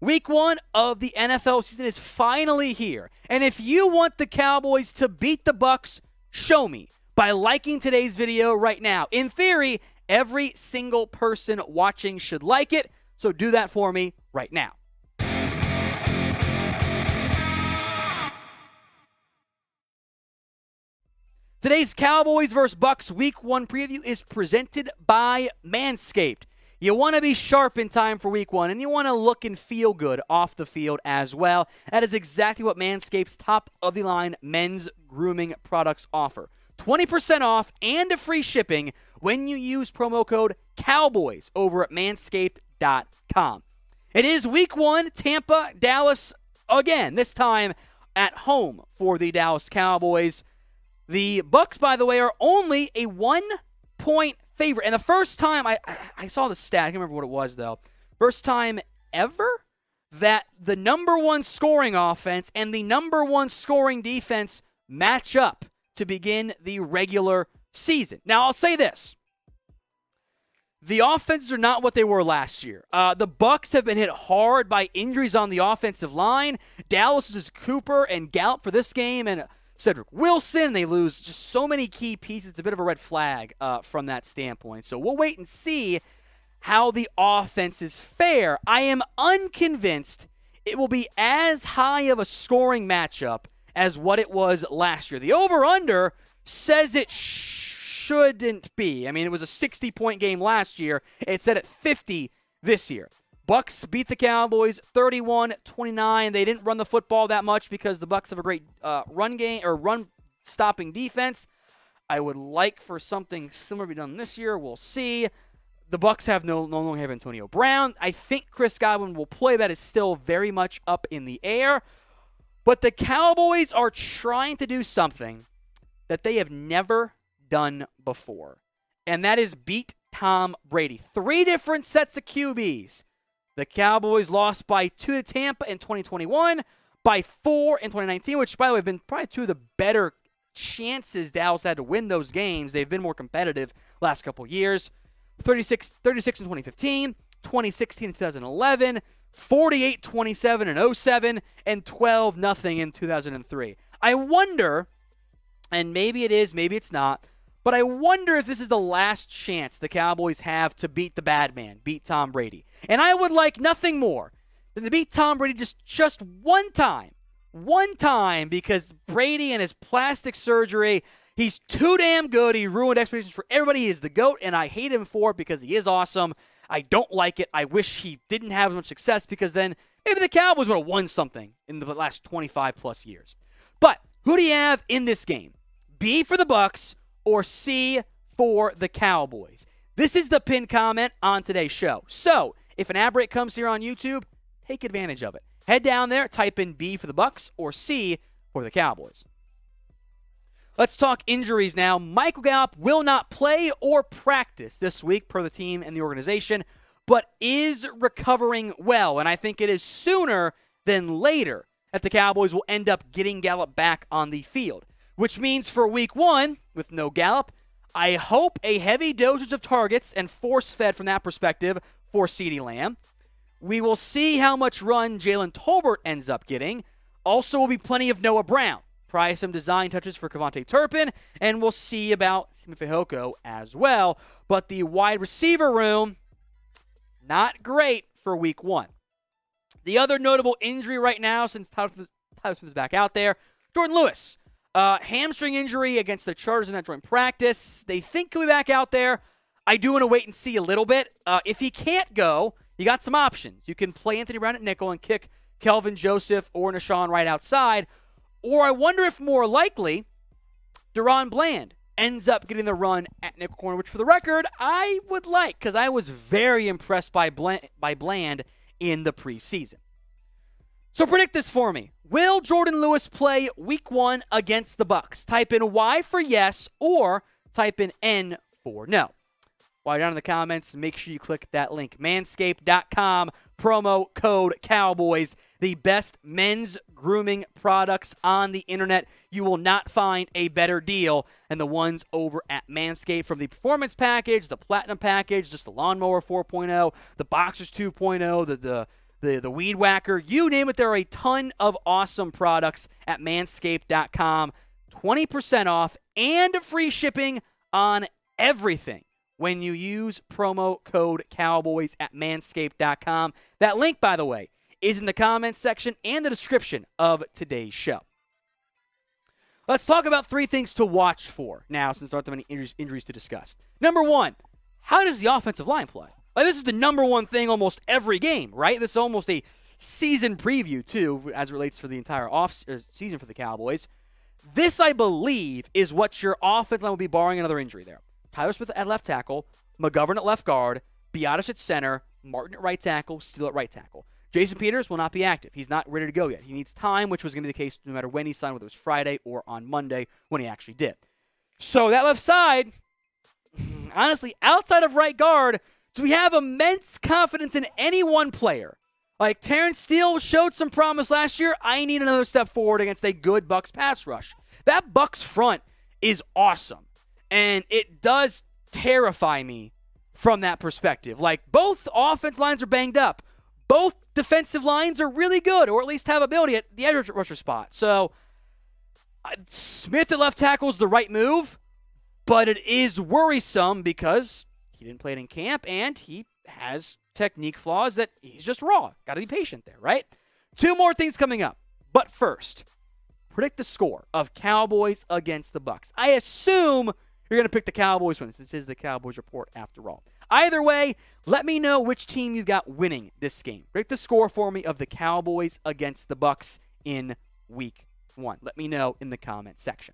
Week 1 of the NFL season is finally here. And if you want the Cowboys to beat the Bucs, show me by liking today's video right now. In theory, every single person watching should like it, so do that for me right now. Today's Cowboys vs. Bucs Week 1 preview is presented by Manscaped. You want to be sharp in time for Week 1, and you want to look and feel good off the field as well. That is exactly what Manscaped's top-of-the-line men's grooming products offer. 20% off and a free shipping when you use promo code COWBOYS over at manscaped.com. It is Week 1, Tampa, Dallas again, this time at home for the Dallas Cowboys. The Bucs, by the way, are only a 1-point favorite. And the first time, I saw the stat, I can't remember what it was, though. First time ever that the number one scoring offense and the number one scoring defense match up to begin the regular season. Now, I'll say this. The offenses are not what they were last year. The Bucs have been hit hard by injuries on the offensive line. Dallas was Cooper and Gallup for this game, and Cedric Wilson. They lose just so many key pieces. It's a bit of a red flag from that standpoint. So we'll wait and see how the offenses fare. I am unconvinced it will be as high of a scoring matchup as what it was last year. The over-under says it shouldn't be. I mean, it was a 60-point game last year. It's set at 50 this year. Bucs beat the Cowboys 31-29. They didn't run the football that much because the Bucs have a great run-stopping defense. I would like for something similar to be done this year. We'll see. The Bucs have no longer have Antonio Brown. I think Chris Godwin will play. That is still very much up in the air. But the Cowboys are trying to do something that they have never done before, and that is beat Tom Brady. 3 different sets of QBs. The Cowboys lost by 2 to Tampa in 2021, by 4 in 2019, which, by the way, have been probably 2 of the better chances Dallas had to win those games. They've been more competitive last couple years. 36 in 2015, 2016 in 2011, 48-27 in 07, and 12-0 in 2003. I wonder, and maybe it is, maybe it's not, but I wonder if this is the last chance the Cowboys have to beat the bad man, beat Tom Brady. And I would like nothing more than to beat Tom Brady just one time. One time, because Brady and his plastic surgery, he's too damn good. He ruined expectations for everybody. He is the GOAT, and I hate him for it because he is awesome. I don't like it. I wish he didn't have as much success because then maybe the Cowboys would have won something in the last 25-plus years. But who do you have in this game? B for the Bucs or C for the Cowboys? This is the pinned comment on today's show. So if an ad break comes here on YouTube, take advantage of it. Head down there, type in B for the Bucs or C for the Cowboys. Let's talk injuries now. Michael Gallup will not play or practice this week per the team and the organization, but is recovering well. And I think it is sooner than later that the Cowboys will end up getting Gallup back on the field, which means for Week 1, with no Gallup, I hope a heavy dosage of targets and force-fed from that perspective for CeeDee Lamb. We will see how much run Jalen Tolbert ends up getting. Also will be plenty of Noah Brown. Probably some design touches for Kevontae Turpin, and we'll see about Simi Fehoko as well. But the wide receiver room, not great for Week 1. The other notable injury right now, since Tyler Smith is back out there, Jourdan Lewis. Hamstring injury against the Chargers in that joint practice. They think he'll be back out there. I do want to wait and see a little bit. If he can't go, you got some options. You can play Anthony Brown at nickel and kick Kelvin Joseph or Nashawn right outside. Or I wonder if more likely, Deron Bland ends up getting the run at nickel corner, which for the record, I would like because I was very impressed by Bland in the preseason. So predict this for me. Will Jourdan Lewis play Week 1 against the Bucs? Type in Y for yes or type in N for no. While you're down in the comments, make sure you click that link. Manscaped.com, promo code Cowboys. The best men's grooming products on the internet. You will not find a better deal than the ones over at Manscaped. From the Performance Package, the Platinum Package, just the Lawnmower 4.0, the Boxers 2.0, the Weed Whacker, you name it. There are a ton of awesome products at manscaped.com. 20% off and free shipping on everything when you use promo code Cowboys at manscaped.com. That link, by the way, is in the comments section and the description of today's show. Let's talk about 3 things to watch for now, since there aren't that many injuries to discuss. Number 1, how does the offensive line play? Like, this is the number 1 thing almost every game, right? This is almost a season preview, too, as it relates for the entire season for the Cowboys. This, I believe, is what your offensive line will be, barring another injury there. Tyler Smith at left tackle, McGovern at left guard, Biadasz at center, Martin at right tackle, Steele at right tackle. Jason Peters will not be active. He's not ready to go yet. He needs time, which was going to be the case no matter when he signed, whether it was Friday or on Monday when he actually did. So that left side, honestly, outside of right guard, so we have immense confidence in any one player. Like Terrence Steele showed some promise last year. I need another step forward against a good Bucs pass rush. That Bucs front is awesome, and it does terrify me from that perspective. Like, both offense lines are banged up. Both defensive lines are really good, or at least have ability at the edge rusher spot. So, Smith at left tackle is the right move, but it is worrisome because he didn't play it in camp, and he has technique flaws that he's just raw. Got to be patient there, right? 2 more things coming up. But first, predict the score of Cowboys against the Bucs. I assume you're going to pick the Cowboys win. This is the Cowboys Report after all. Either way, let me know which team you've got winning this game. Predict the score for me of the Cowboys against the Bucs in Week 1. Let me know in the comments section.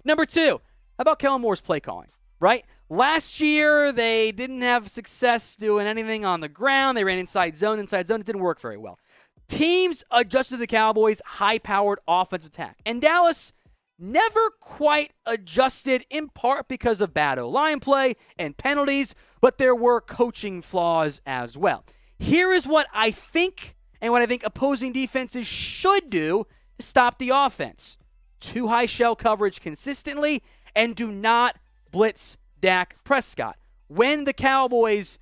Number 2, how about Kellen Moore's play calling, right? Last year, they didn't have success doing anything on the ground. They ran inside zone. It didn't work very well. Teams adjusted to the Cowboys' high-powered offensive attack. And Dallas never quite adjusted, in part because of bad O-line play and penalties, but there were coaching flaws as well. Here is what I think, and what I think opposing defenses should do to stop the offense. 2 high shell coverage consistently, and do not blitz Dak Prescott. When the Cowboys,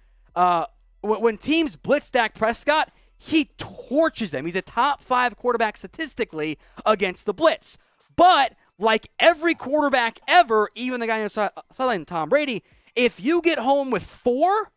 when teams blitz Dak Prescott, he torches them. He's a top 5 quarterback statistically against the blitz. But like every quarterback ever, even the guy on the sideline, Tom Brady, if you get home with 4,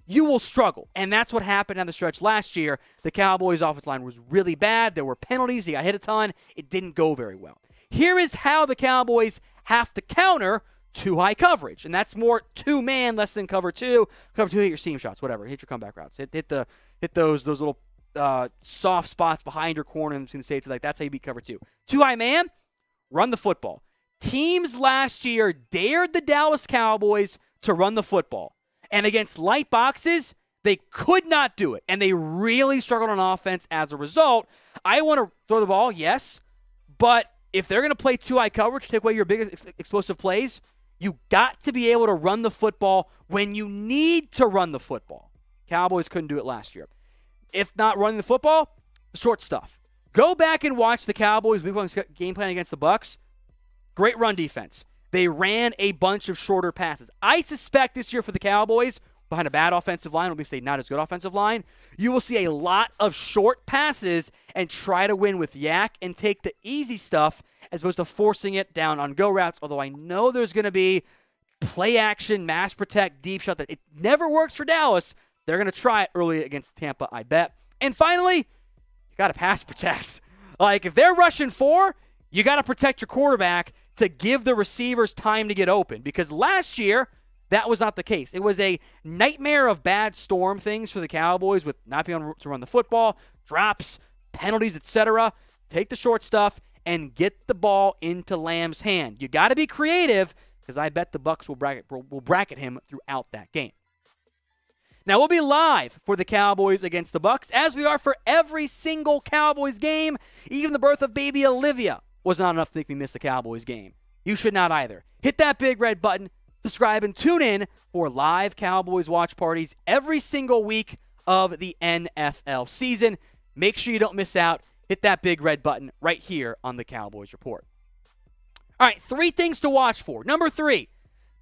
you will struggle. And that's what happened on the stretch last year. The Cowboys' offensive line was really bad. There were penalties. He got hit a ton. It didn't go very well. Here is how the Cowboys have to counter 2 high coverage. And that's more 2-man, less than cover 2. Cover 2, hit your seam shots, whatever. Hit your comeback routes. Hit those little soft spots behind your corner between the safety. Like, that's how you beat cover 2. 2 high man, run the football. Teams last year dared the Dallas Cowboys to run the football. And against light boxes, they could not do it. And they really struggled on offense as a result. I want to throw the ball, yes. But if they're going to play 2 high coverage, take away your big explosive plays, you got to be able to run the football when you need to run the football. Cowboys couldn't do it last year. If not running the football, the short stuff. Go back and watch the Cowboys' Week 1 game plan against the Bucs. Great run defense. They ran a bunch of shorter passes. I suspect this year for the Cowboys, behind a bad offensive line, or say not as good offensive line, you will see a lot of short passes and try to win with yak and take the easy stuff as opposed to forcing it down on go routes, although I know there's going to be play action, mass protect, deep shot. That it never works for Dallas. They're going to try it early against Tampa, I bet. And finally, you got to pass protect. Like, if they're rushing 4, you got to protect your quarterback to give the receivers time to get open. Because last year, that was not the case. It was a nightmare of bad storm things for the Cowboys with not being able to run the football, drops, penalties, etc. Take the short stuff and get the ball into Lamb's hand. You got to be creative because I bet the Bucs will bracket him throughout that game. Now, we'll be live for the Cowboys against the Bucs, as we are for every single Cowboys game. Even the birth of baby Olivia was not enough to make me miss a Cowboys game. You should not either. Hit that big red button, subscribe, and tune in for live Cowboys watch parties every single week of the NFL season. Make sure you don't miss out. Hit that big red button right here on the Cowboys Report. All right, 3 things to watch for. Number 3,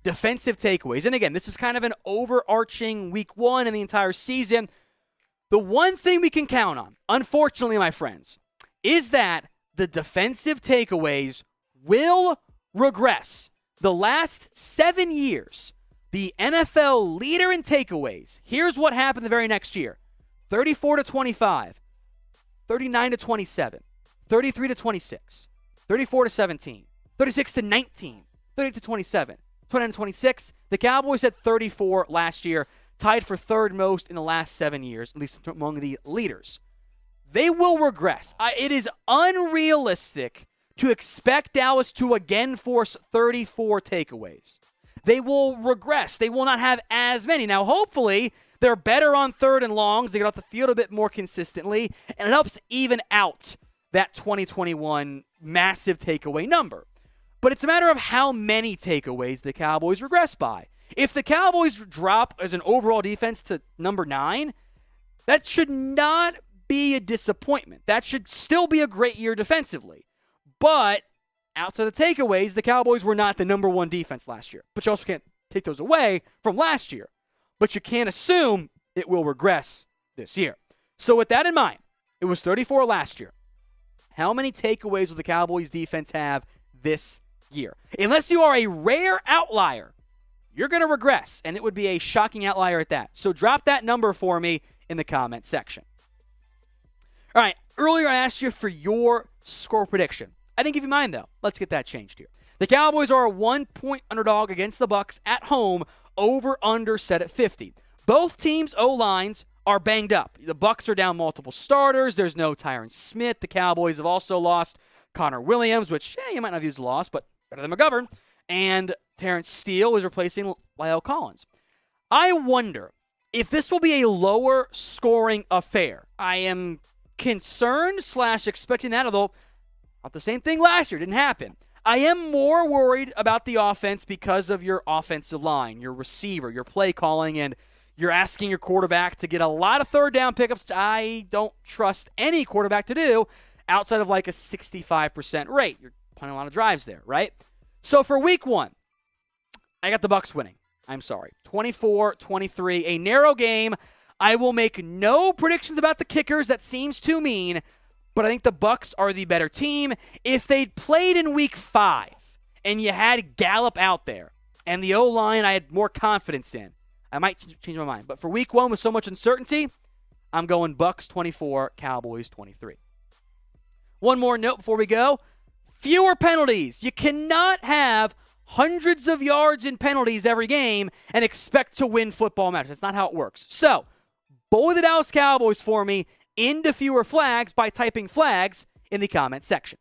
defensive takeaways. And again, this is kind of an overarching Week 1 and the entire season. The one thing we can count on, unfortunately, my friends, is that the defensive takeaways will regress. The last 7 years, the NFL leader in takeaways. Here's what happened the very next year. 34-25, 39-27, 33-26, 34-17, 36-19, 38-27, 29-26. The Cowboys had 34 last year, tied for third most in the last 7 years, at least among the leaders. They will regress. It is unrealistic to expect Dallas to again force 34 takeaways. They will regress. They will not have as many. Now, hopefully, they're better on third and longs. They get off the field a bit more consistently, and it helps even out that 2021 massive takeaway number. But it's a matter of how many takeaways the Cowboys regress by. If the Cowboys drop as an overall defense to number 9, that should not be a disappointment. That should still be a great year defensively. But outside of the takeaways, the Cowboys were not the number 1 defense last year. But you also can't take those away from last year. But you can't assume it will regress this year. So with that in mind, it was 34 last year. How many takeaways will the Cowboys defense have this year? Unless you are a rare outlier, you're going to regress, and it would be a shocking outlier at that. So drop that number for me in the comment section. All right, earlier I asked you for your score prediction. I didn't give you mine, though. Let's get that changed here. The Cowboys are a 1-point underdog against the Bucs at home, over-under set at 50. Both teams' O-lines are banged up. The Bucs are down multiple starters. There's no Tyron Smith. The Cowboys have also lost Connor Williams, which, you might not view as a loss, but better than McGovern. And Terrence Steele is replacing Lyle Collins. I wonder if this will be a lower scoring affair. I am concerned / expecting that, although not the same thing last year. Didn't happen. I am more worried about the offense because of your offensive line, your receiver, your play calling, and you're asking your quarterback to get a lot of third down pickups. I don't trust any quarterback to do outside of like a 65% rate. You're punting a lot of drives there, right? So for week 1, I got the Bucs winning. I'm sorry. 24-23, a narrow game. I will make no predictions about the kickers. That seems too mean. But I think the Bucs are the better team. If they'd played in week 5 and you had Gallup out there and the O-line I had more confidence in, I might change my mind. But for week 1 with so much uncertainty, I'm going Bucs 24, Cowboys 23. One more note before we go. Fewer penalties. You cannot have hundreds of yards in penalties every game and expect to win football matches. That's not how it works. So, bully the Dallas Cowboys for me into fewer flags by typing flags in the comment section.